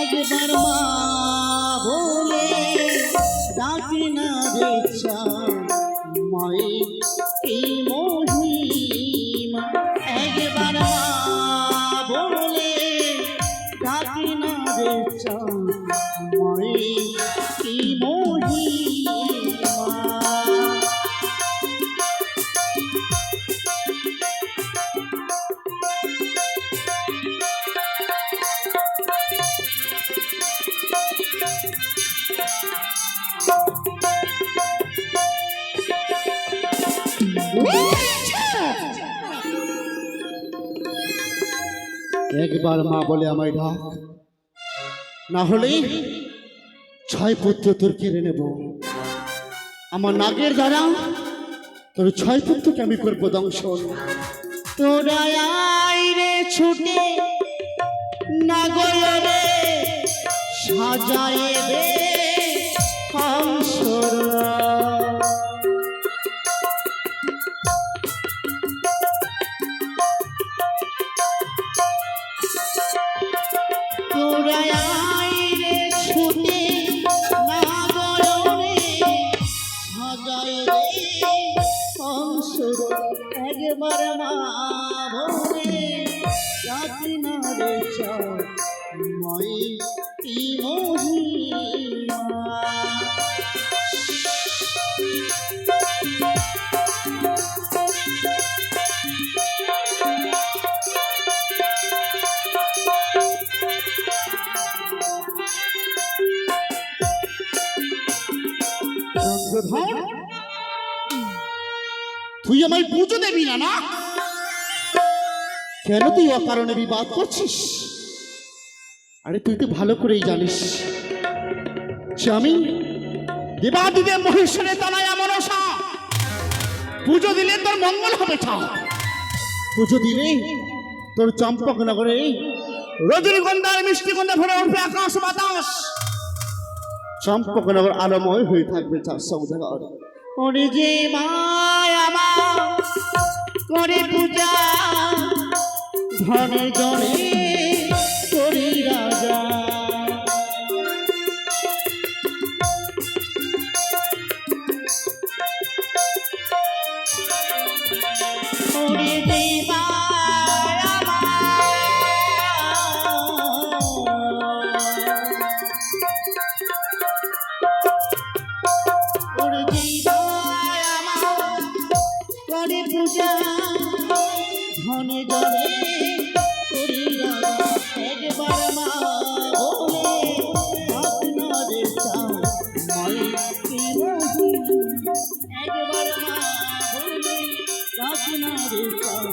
একবার মা বলে ডাকি না রেছা মায়ের কি মহিমা একবার মা বলে ডাকি না রেছা মায়ের কি মহিমা একবার মা বলে আমায় ডাক, না হলে 6 পুত্র তোর কেড়ে নেব। আমার নাগের দ্বারা তোর 6 পুত্রকে আমি করবো দংশন। তোরা আইরে ছুটে নাগরে সাজায় রে হংসরা একবার মা বলে ডাকি না রেছা মায়ের কি মহিমা তুই আমায় পুজো দেবি না? না কেন তুই অকারণে বিবাদ করছিস? আরে তুই তো ভালো করেই জানিস যে আমি দেবাদিদেব মহেশ্বরের তনয়া মনসা। পুজো দিলে তোর মঙ্গল হবে। পুজো দিলে তোর চম্পকনগরে রজনীগন্ধার মিষ্টিগন্ধা ভরে উঠবে আকাশ বাতাস। চম্পকনগর আলোময় হয়ে থাকবে তার সৌদাগর। ওরে যে মায়া মা করে পূজা ধনে জনে করি রাজা। ওরে যে মায়া মা ওরে যে করে পূজা ধনে জনে করি রাজা। একবার মা বলে আপনারে চাও মায়ের কি মহিমা। একবার মা বলে আপনারে চাও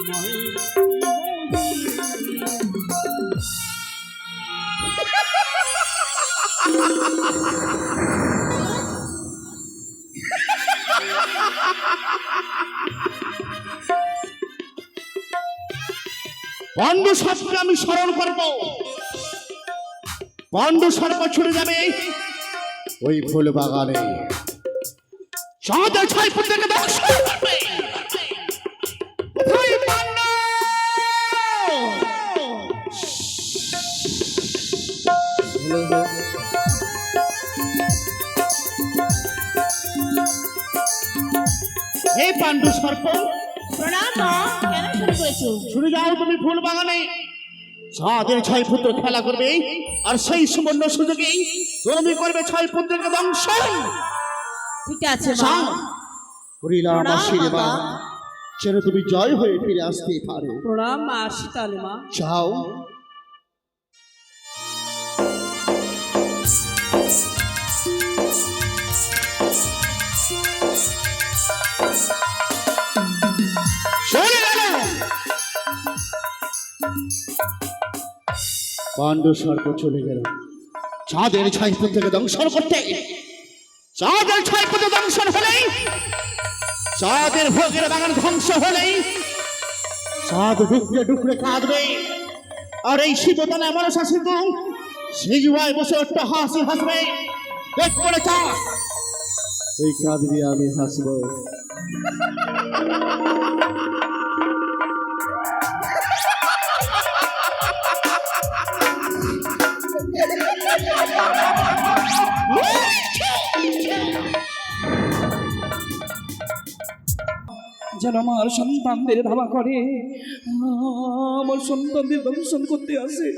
মায়ের কি পাণ্ডু সর্পকে আমি স্মরণ করব। পাণ্ডু সর্প ছুটে যাবে ওই ফুল বাগানে। চাঁদের 6 পুত্রকে দংশন করবে। কোথায় পাণ্ডু? এই পাণ্ডু সর্প প্রণাম মা, কেন শুরু করেছো? ছুটে যাও তুমি ফুল বাগানে। চাঁদের 6 পুত্র খেলা করবে আর সেই সুবর্ণ সুযোগে তুমি করবে 6 পুত্রকে দংশন। ঠিক আছে মা। করিলাম আশীর্বাদ যেন তুমি জয় হয়ে ফিরে আসতে পারো। প্রণাম মা, শীতালে মা। যাও। পাণ্ডু সর্প চলে গেল চাঁদের 6 পুত্রকে দংশন করতে। চাঁদের 6 পুত্র দংশন হলেই, চাঁদের ভোগের বাগান ধ্বংস হলেই চাঁদ ডুকরে ডুকরে কাঁদবে। আর এই শীতদান এমন শাসিত সেই জুয়ায় বসে একটা হাসি হাসবে। দেখ করে চাঁদ তুই কাঁদবি, আমি হাসবো। যেন আমার সন্তানদের ধাওয়া করে, আমার সন্তানদের দর্শন করতে আসে।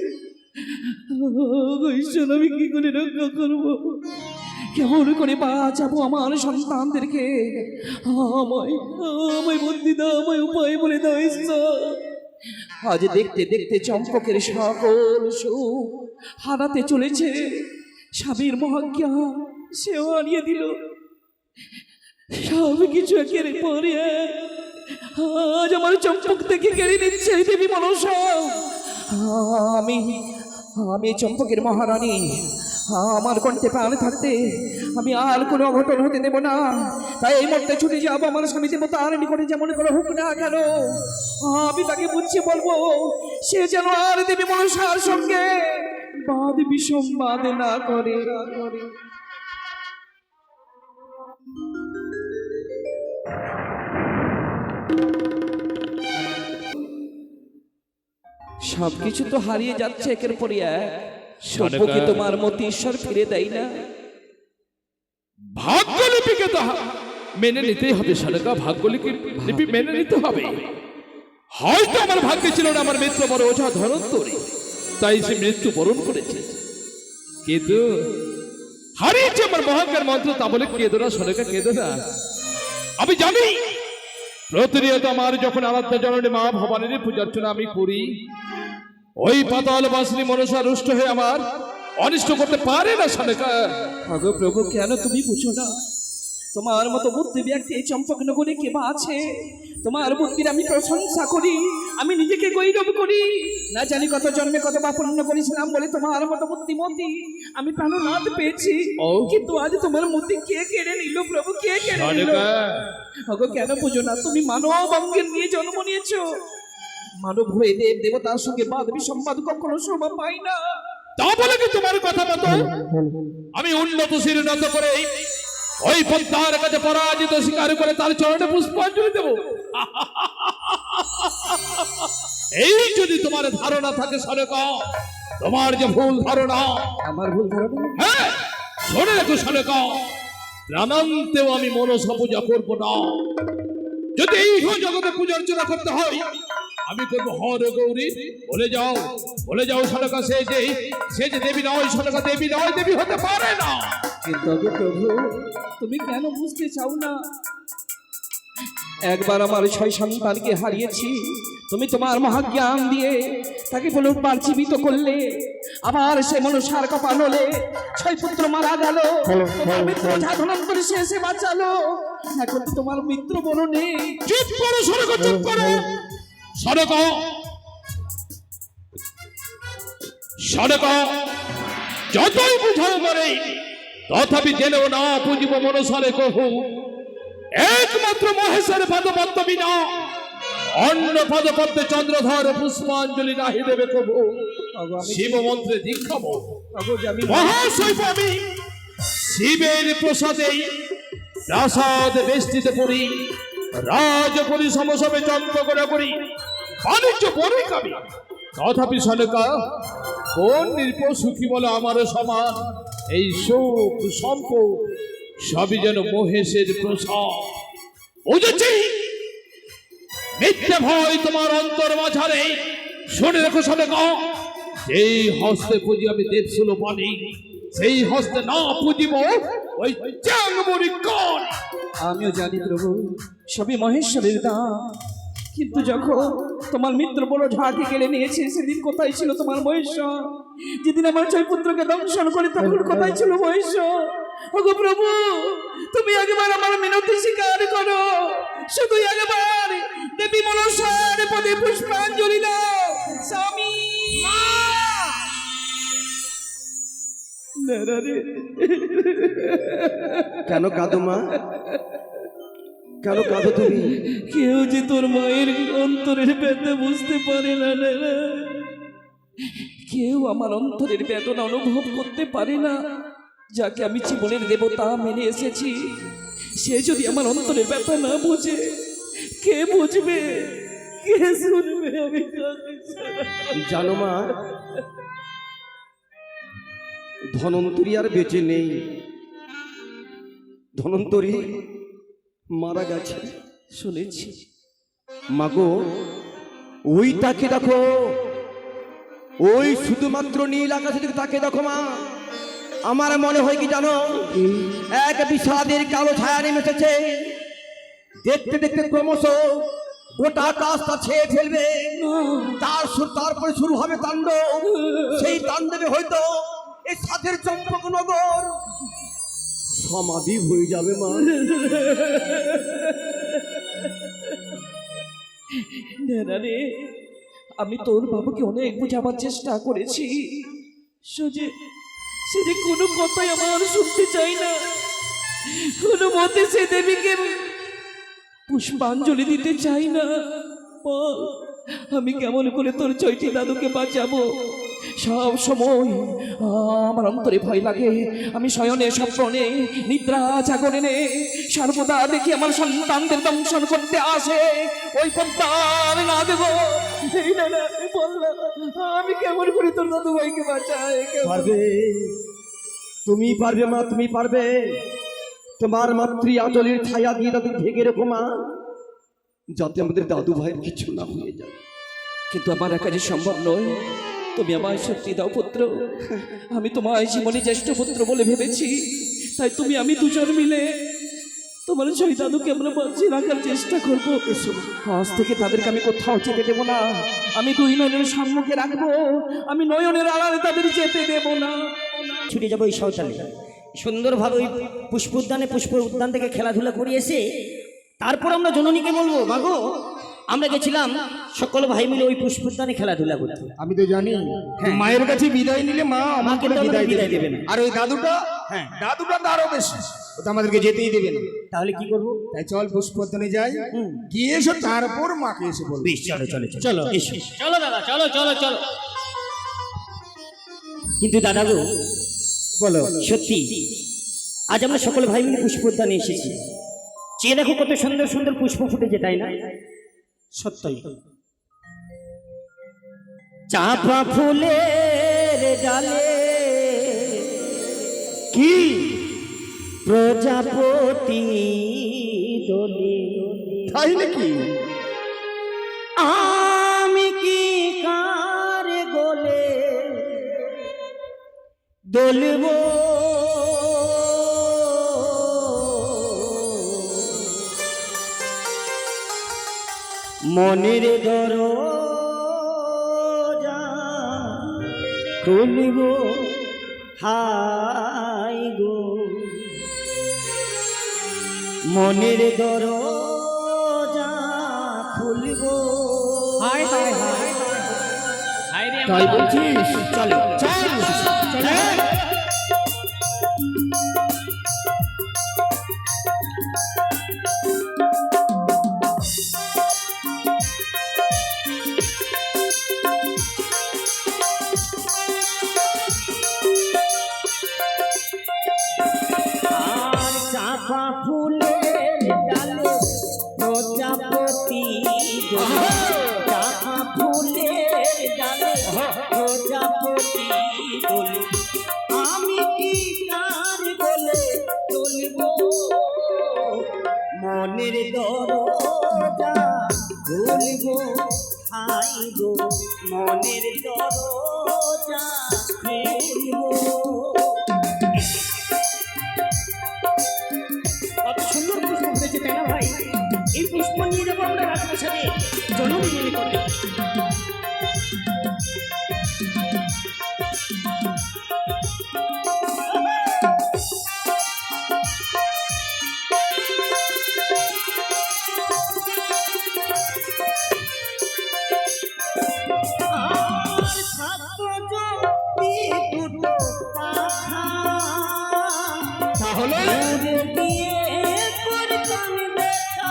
ঈশ্বর, আমি কি করে রক্ষা করবো? কেমন করে বাঁচাবো আমার সন্তানদেরকে? আমায় আমায় বুদ্ধি দাও, আমায় উপায় বলে দাও ঈশ্বর। আজ দেখতে দেখতে চম্পকের সকল সুখ হারাতে চলেছে। স্বামীর মহাজ্ঞা সেও হারিয়ে দিল। সব কিছু একের পরে আজ আমার চম্পক থেকে কেড়ে নিচ্ছে দেবী মনসা। আমি আমি চম্পকের মহারানী, আমার কণ্ঠে প্রাণ থাকতে আমি আর কোনো অঘটন হতে দেব না। তাই এই মুহূর্তে ছুটে যাবো আমার স্বামী দেবতার নিকটে, যেমন করে হোক না কেন আমি তাকে বুঝিয়ে বলবো সে যেন আর দেবী মনসার সঙ্গে বাদ বিসম্বাদ না করে। সবকিছু তো হারিয়ে যাচ্ছে একের পর এক, সবকে তোমার মতো ঈশ্বর ফিরে দেয় না। ভাগ্যলিপিকে তো মেনে নিতেই হবে সরকার, ভাগ্যলিপি মেনে নিতে হবে। হয়তো আমার ভাগ্যে ছিল না আমার মৃত্যু বড় ওঝা ধরন্তরী, তাই সে মৃত্যু বরণ করেছে। কিন্তু হারিয়েছে আমার মহাজ্ঞার মন্ত্র, তা বলে কেঁদো না সরকার, কেঁদো না। আমি জানি প্রতিনিয়ত আমার যখন আরাধ্য জননী মা ভবানীর পূজার্চনা আমি করি, ওই পাতাল বাসনী মনসা রুষ্ট হয়ে আমার অনিষ্ট করতে পারে না সরকার। আগো প্রভু, কেন তুমি বুঝো না? তোমার মতো বুদ্ধি ব্যক্তি এই চম্পকনগরে কে বা আছে? তোমার বুদ্ধির আমি প্রশংসা করি, আমি নিজেকে গৌরব করি। না জানি কত জন্মে কত বা পূর্ণ করেছিলাম বলে তোমার মতো বুদ্ধিমতী আমি প্রাণনাথ পেয়েছি। কিন্তু আজ তোমার মতি কে কেড়ে নিল প্রভু, কে কেড়ে নিল? আগো কেন বুঝো না? তুমি মানব অঙ্গের নিয়ে জন্ম নিয়েছো, মানব হয়ে দেব দেবতার সঙ্গে বাদ বিসম্বাদ কখনো শোভা পাই না। তা বলে কি তোমার কথা মতো আমি উন্নত শির নত করে ওই পদ্মার কাছে পরাজিত স্বীকার করে তার চরণে পুষ্পাঞ্জলি দেব? এই যদি তোমার ধারণা থাকে সরকার, তোমার যে ভুল ধারণা। আমার ভুল ধারণা? হ্যাঁ, শোনে রেখো সরকার, প্রাণান্তেও আমি মনসা পূজা করবো না। যদি এই জগতে পূজা অর্চনা করতে হয় আমি করবো হর গৌরী। বলে যাও সরকার, সে যে দেবী নয় সরকার, দেবী নয়, দেবী হতে পারে না। কিন্তু আগো প্রভু, তুমি কেন বুঝতে চাও না? একবার আমার 6 সন্তানকে হারিয়েছি, তুমি তোমার মহাজ্ঞান দিয়ে তাকে পুনর্জীবিত করলে। আবার সে মনুষ্যার কপাল হলে 6 পুত্র মারা গেল, তোমার মিত্র সাধন করে সে এসে বাঁচালো। এখন তো তোমার মিত্র বড় নেই। চুপ করো সরকার, চুপ করো সরকার, যতই বুঝাও করে তথাপি জেনেও না পুজিব মনসারে কহু। একমাত্র মহেশের পদপদ্ম বিনা অন্য পদপদ্মে চন্দ্রধর পুষ্পাঞ্জলি নাহি দেবে কবু। শিব মন্ত্রে দীক্ষাব মহাশৈব আমি শিবের প্রসাদে প্রাসাদ বেষ্টিত করি, রাজপুরী সমসবে চন্দ্রকরা করি, বাণিজ্য বড়ই কামি। তথাপি সরকার, কোন নির্প সুখী বলে আমার সমান? এই সুখ সম্পদ সবই যেন মহেশের প্রসাদ। বুঝেছি মিথ্যে ভয় তোমার অন্তর মাঝারে। শুনে রেখো সরকার, যেই হস্তে পুজি আমি দেবশুল পানি, সেই হস্তে না পুজিব ওই চাংবরি কর। আমিও জানি প্রভু, সবই মহেশ্বরের দান। কিন্তু যখন তোমার মিত্র বড় ঝাঁকে কেড়ে নিয়েছে, সেদিন কোথায় ছিল তোমার মহেশ্বর? যেদিন আমার 6 পুত্রকে দংশন করে তখন কোথায় ছিল মহেশ্বর? ওগো প্রভু, তুমি একবার আমার মিনতি স্বীকার করো, শুধু একবার দেবী মনসার পদে পুষ্পাঞ্জলি দাও। স্বামী কেন কাঁদো মা, কেন কাঁদো তুমি? কেউ যে তোর মায়ের অন্তরের ব্যথা বুঝতে পারে না। কেউ আমার অন্তরের বেদনা অনুভব করতে পারে না। যাকে আমি জীবনের দেবতা মেনে এসেছি, সে যদি আমার অন্তরের ব্যথা না বুঝে, কে বুঝবে, কে শুনবে? আমি জানো মা, ধনন্তরী আর বেঁচে নেই। ধনন্তরী মারা গেছে। শুনেছি মাগো ওই তাকে দেখো, ওই শুধুমাত্র নীল আকাশের দিকে তাকে দেখো মা। আমার মনে হয় কি জানো, এক বিষাদের কালো ছায়া নেমে এসেছে। দেখতে দেখতে ক্রমশ গোটা আকাশটা ছেয়ে ফেলবে। তারপরে শুরু হবে তাণ্ডব। সেই তাণ্ডবে হয়তো এই সাধের চম্পকনগর সমাধি হয়ে যাবে মা। নেনা রে, আমি তোর বাবুকে অনেক বোঝাবার চেষ্টা করেছি, সে যে কোনো কথাই আমার শুনতে চাই না। কোনো মতে সে দেবীকে পুষ্পাঞ্জলি দিতে চাই না। বল, আমি কেমন করে তোর চৈতি দাদুকে বাঁচাবো? সব সময় আমার অন্তরে ভয় লাগে। আমি শয়নে স্বপ্নে নিদ্রা জাগরণে সর্বদা দেখি আমার সন্তানদের দংশন করতে আসে। ওই পদ্মার না দেব। এই না না, বললাম আমি কেমন করে তোর দাদু ভাইকে বাঁচাই? পারবে, তুমি পারবে মা, তুমি পারবে। তোমার মাতৃ আঁচলের ছায়া দিয়ে তাদের ঢেকে রেখো মা, যাতে আমাদের দাদু ভাইয়ের কিছু না হয়ে যায়। কিন্তু আমার একা যে সম্ভব নয়। তুমি আমায় শক্তি দাও পুত্র। আমি তোমায় জীবনে জ্যেষ্ঠ পুত্র বলে ভেবেছি, তাই তুমি আমি দুজন মিলে তোমার জয় দাদুকে আমরা বাঁচিয়ে রাখার চেষ্টা করবো। আজ থেকে তাদেরকে আমি কোথাও যেতে দেবো না। আমি দুই নয়নের সম্মুখে রাখবো, আমি নয়নের আড়ালে তাদের যেতে দেবো না। ছুটে যাবো ওই শৌচালয়ে, সুন্দরভাবে ওই পুষ্প উদ্যান থেকে খেলাধুলা করে এসে তারপর আমরা জননীকে বলবো, মাগো আমরা গেছিলাম সকল ভাই মিলে ওই পুষ্প উদ্যানে খেলাধুলা করতে। আমি তো জানি মায়ের কাছে বিদায় নিলে মা আমাকে বিদায় দেবে না। আর ওই দাদুটা, হ্যাঁ দাদুটা তো আরো বেশি, ও তো আমাদেরকে যেতেই দেবে না। তাহলে কি করবো? তাই চল পুষ্পোদ্যানে যাই, গিয়ে এসো তারপর মাকে এসে বলবো। বেশ, চলো চলো চলো এসো। চলো দাদা, চলো চলো চলো। কিন্তু দাদা গো, বলো। সত্যি আজ আমরা সকল ভাই মিলে পুষ্প উদ্যানে এসেছি। চেয়ে দেখো কত সুন্দর সুন্দর পুষ্প ফুটেছে, তাই না? সত্যই। চাপা ফুলের ডালে কি প্রজাপতি দোলে, তাই নাকি? আমি কি কার গোলে দোলবো? মনের দরজা খুলব, হাই গো মনের দরজা খুলব। হায় হায় হায়, তাই বলছিস? চলো চল চল। আর চাপা ফুলের ডালে প্রজাপতি দোলে, চাপা ফুলের ডালে প্রজাপতি দোলে, আমি কি কার গোলে দোলব? মনের দরজা খুলব, হাই গো মনের দরজা খুলব। কত সুন্দর পুষ্প ফুটেছে, তাই না ভাই? এই পুষ্প নিয়ে যাবো আমরা রাজপ্রাসাদে জননী মিলে করে। আর থাকতো যদি দুটো পাখা, তাহলে উড়ে দিয়ে করতাম দেখা।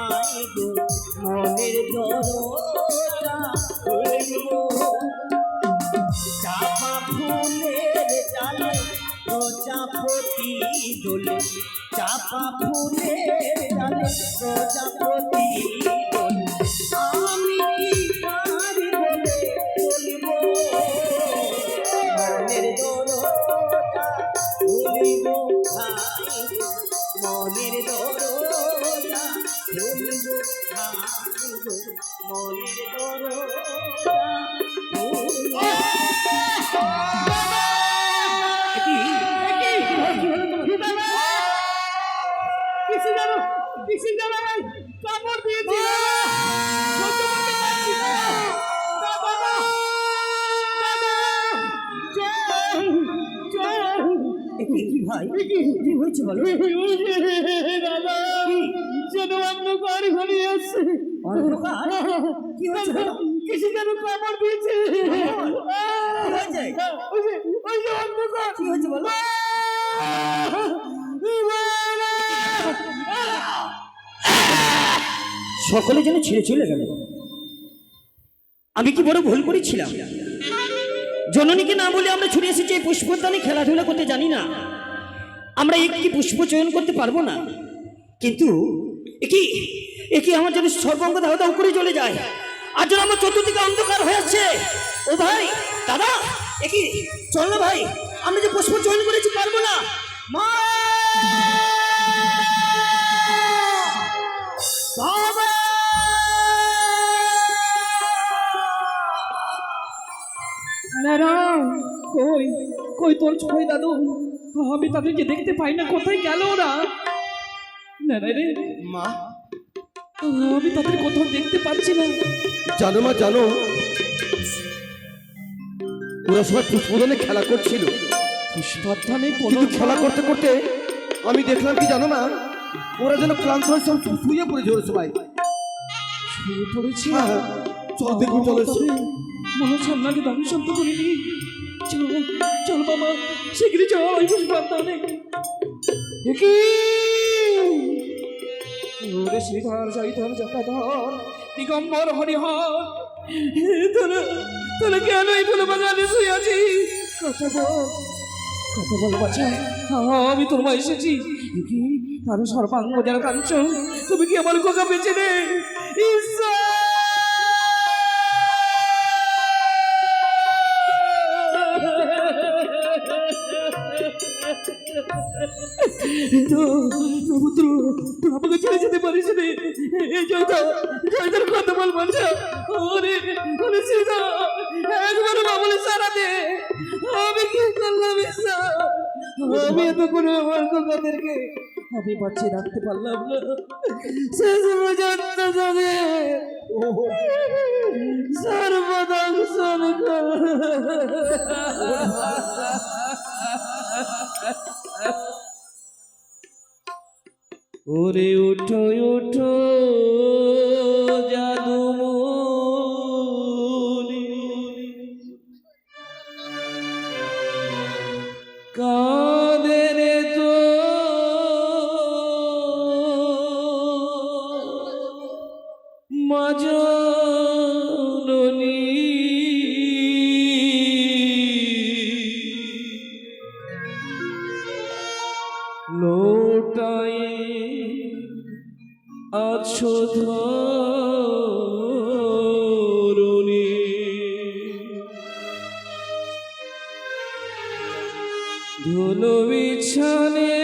ভাই গো মনের দরজা খুলব চাপা ফুলের ডালে প্রজাপতি দোলে চাপা ফুলের ডালে প্রজাপতি দোলে আমি কি কার বলে বলিব মনের দরজা খুলিব ভাই গো মনের দরজা খুলিব ভাই গো মনের দরজা খুলিব। কি ভাই কি হয়েছে বলো যেন অন্ধকার ঘরে আছে অন্ধকার কি হয়েছে বলো? কিছু যেন কামড় দিয়েছে কি হয়েছে? ওই যে অন্ধকার কি হয়েছে বলো? সকলে যেন ছেড়ে চলে গেল। আমি কি বড় ভুল করেছিলাম? জননীকে না বলে আমরা ছুটে এসেছি এই পুষ্পোদ্যানে খেলাধুলা করতে জানি না, আমরা একটি পুষ্প চয়ন করতে পারবো না। কিন্তু একই আমার যেন সর্বাঙ্গ দাও দাও করে চলে যায়, আর যেন আমার চতুর্দিকে অন্ধকার হয়ে যাচ্ছে। ও ভাই দাদা একই চল না ভাই, আমরা যে পুষ্প চয়ন করেছি পারবো না। মা বাবা নারায়ণ কই কই তোর ছয় দাদু, আমি তাদেরকে দেখতে পাই না, কোথায় গেল ওরা? নারায়ণ রে মা আমি তাদের কোথাও দেখতে পাচ্ছি না। জানো মা জানো, ওরা সবাই পুষ্পদানে খেলা করছিল, পুষ্পাধ্যানে কিন্তু খেলা করতে করতে আমি দেখলাম কি জানো মা, ওরা যেন ক্লান্ত হয়ে সব শুয়ে পড়েছে ওরা সবাই। শুয়ে পড়েছে। হ্যাঁ, হ্যাঁ, চল দেখুন চলে এসো। মনে হচ্ছে আপনাকে দাবি শান্ত করিনি। চল চল বাবা শীঘ্রই চল ওই পুষ্পাধ্যানে। ওরে শ্রীধর জয়ধর জটাধর দিগম্বর হরিহর, তোরা কেন এই ফুল বাগানে শুয়ে আছিস? কথা বল বাচ্চা, আমি তোর মা এসেছি। তার সর্বাঙ্গ যেন কাঞ্চন, তুমি কি আমার কোকা বেঁচে নে? আমাকে ছেড়ে যেতে পারিস রে। এই জয়দার কথা বল বাচ্চা। ওরে ওরে সীতা একবার বাবুলে সারা দে। আমি কি করলাম? আমি এত করে আমার কোকাদেরকে আমি বাঁচিয়ে রাখতে পারলাম না। শেষ পর্যন্ত যাবে সর্বদংশন ওরে উঠো উঠো জাদুমণি, কাঁদে রে তো মাজননী, লোটায় আছো ধরণী, ধুলো বিছানে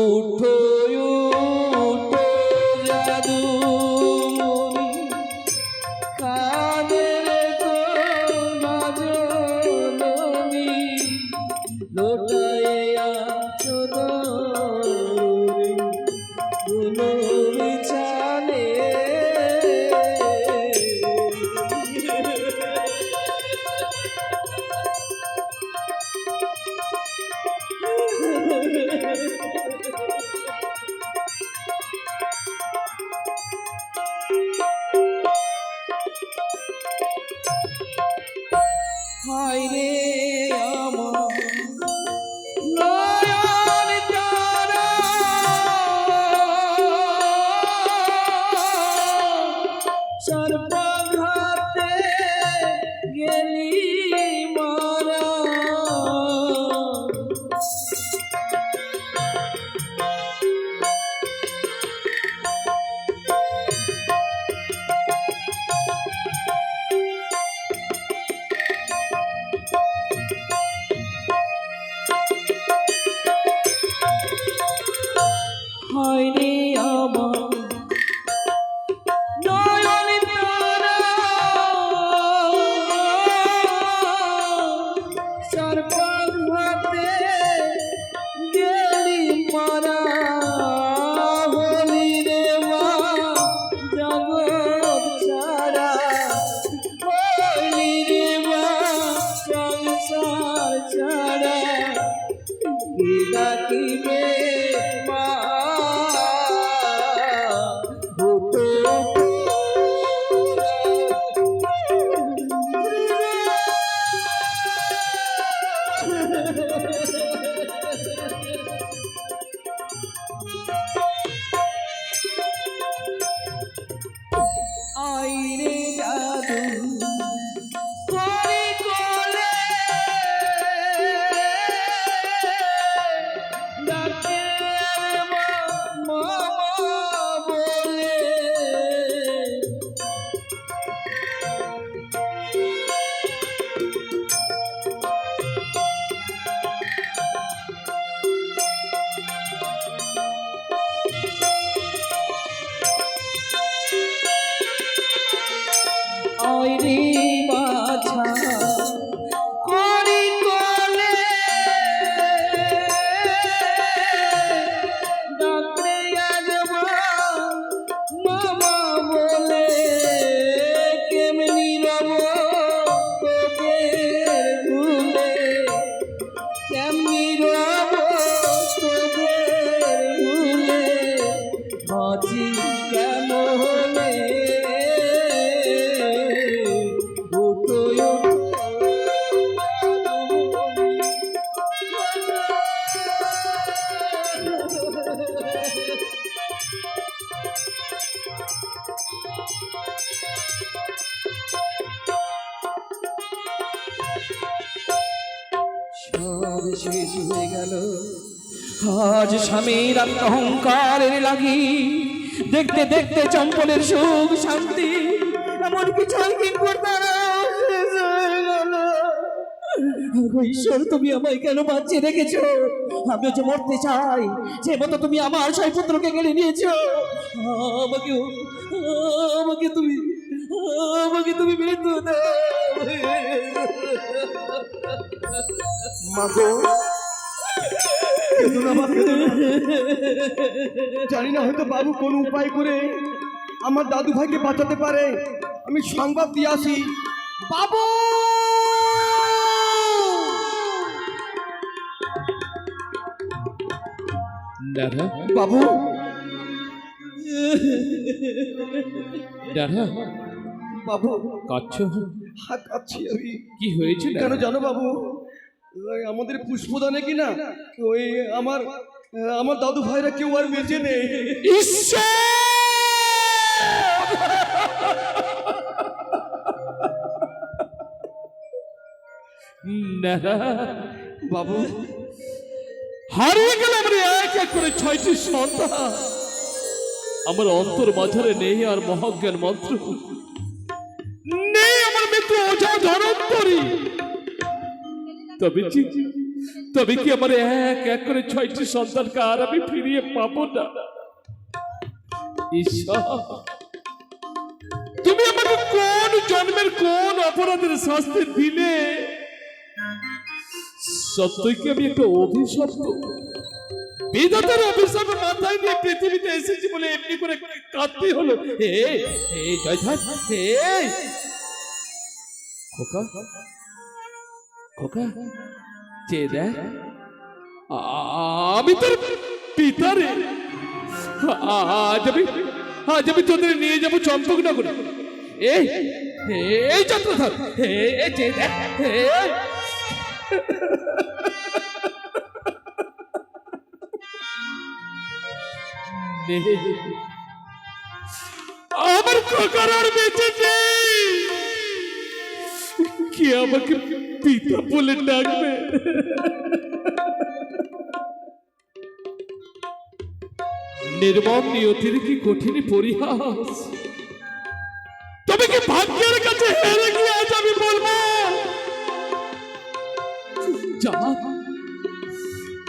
উঠো উঠো জাদুমণি, কাদের তো মাজননী, লোটায় আছো ধরণী, ধুলো বিছানে হায় রে আমার নয়ন তারা সর্বঘাতে গেলি মারা হায় রে আমার নয়ন তারা সর্বঘাতে গেলি মারা হলি রে মা জগৎ ছাড়া হলি রে মা সংসার ছাড়া কি ডাকিবে মা আইরে জাদু করি কোলে ডাকে মামা বলে আইরে বাছা করি কোলে ডাকে আগমা মামা বলে কেমনি রব তোদের ভুলে কেমনি রব তোদের ভুলে বাঁচি কেমনে উঠো সব শেষ হয়ে গেল আজ স্বামীর আত্মহংকারের লাগি দেখতে দেখতে চম্পলের সুখ শান্তি এমন কিছুই শেষ হয়ে গেল। ঈশ্বর তুমি আমায় কেন বাঁচিয়ে রেখেছো? আমিও যে মরতে চাই সে মতো তুমি আমার ছয় পুত্রকে কেড়ে নিয়েছো। আমাকেও আমাকে তুমি মৃত্যু দাও। মাগো কেঁদো না মা, কেঁদো না। জানি না হয়তো বাবু কোন উপায় করে আমার দাদু ভাইকে বাঁচাতে পারে। আমি সংবাদ দিয়ে আসি। বাবু দাদা বাবু দাদা বাবু কাচ্ছ হাত কাচ্ছি আমি। কি হয়েছে কেন জানো বাবু? ওই আমাদের পুষ্পদানে কিনা ওই আমার আমার দাদু ভাইরা কেউ আর বেঁচে নেই। দাদা বাবু হারিয়ে গেল আমার এক এক করে 6টি সন্তান। আমার অন্তর মাঝারে নেই আর মহাজ্ঞান মন্ত্র, নেই আমার মৃত্যু ওঝা ধরন্তরী। তবে কি আমার এক এক করে 6টি সন্তানকে আর আমি ফিরিয়ে পাবো না? ঈশ্বর, তুমি আমাকে কোন জন্মের কোন অপরাধের শাস্তি দিলে? সত্যই কি আমি একটা অভিশপ্ত? বিধাতার অভিশাপ মাথায় নিয়ে পৃথিবীতে এসেছি বলে এমনি করে কাঁদতে হলো? জয়ধার, খোকা খোকা চেয়ে দেখ, আমি তোর পিতা রে। আজ আমি তোদের নিয়ে যাবো চম্পকনগরে। এই যাত্রাধর এই যে দেখ আমার খোকার আর বেঁচে নেই। কে আমাকে পিতা বলে ডাকবে? নির্মম নিয়তির কি কঠিন পরিহাস। তবে কি ভাগ্যের কাছে হেরে গিয়ে আজ আমি বলবো যা,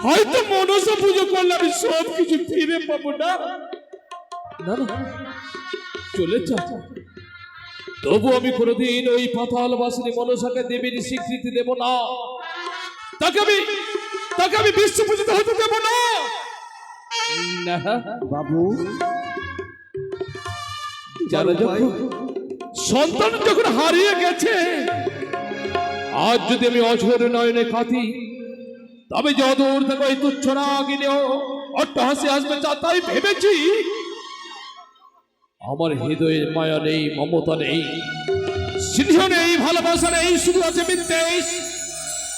হয়তো মনসা পুজো করলে আমি সব কিছু ফিরে পাবো না, না না চলে যা। তবু আমি কোনোদিন ওই পাতাল বাসিনী মনসাকে দেবীর স্বীকৃতি দেব না, তাকে আমি বিশ্ব পূজিত হতে দেব না। বাবু যারা যখন সন্তান যখন হারিয়ে গেছে, আজ যদি আমি অঝোর নয়নে কাঁদি, তবে যদূর থেকে ওই তুচ্ছ রাগিনীও অট্টহাসি আসবে তাই ভেবেছি। আমার হৃদয়ে মায়া নেই, মমতা নেই, স্নেহ নেই, ভালোবাসা নেই, শুধু আছে বিদ্বেষ।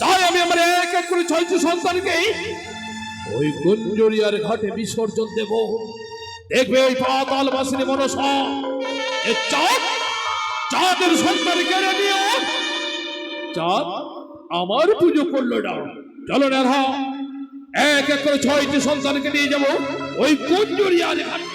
তাই আমি আমার এক এক করে 6টি সন্তানকে ওই গুঞ্জরিয়ার ঘাটে বিসর্জন দেব। দেখবে ওই পাতাল বাসিনী মনসা চাঁদের সন্তান কেড়ে নিয়ে চাঁদ আমার পুজো করলো না। চলো না, এক এক করে 6টি সন্তানকে নিয়ে যাবো ওই গুঞ্জরিয়ার ঘাটে।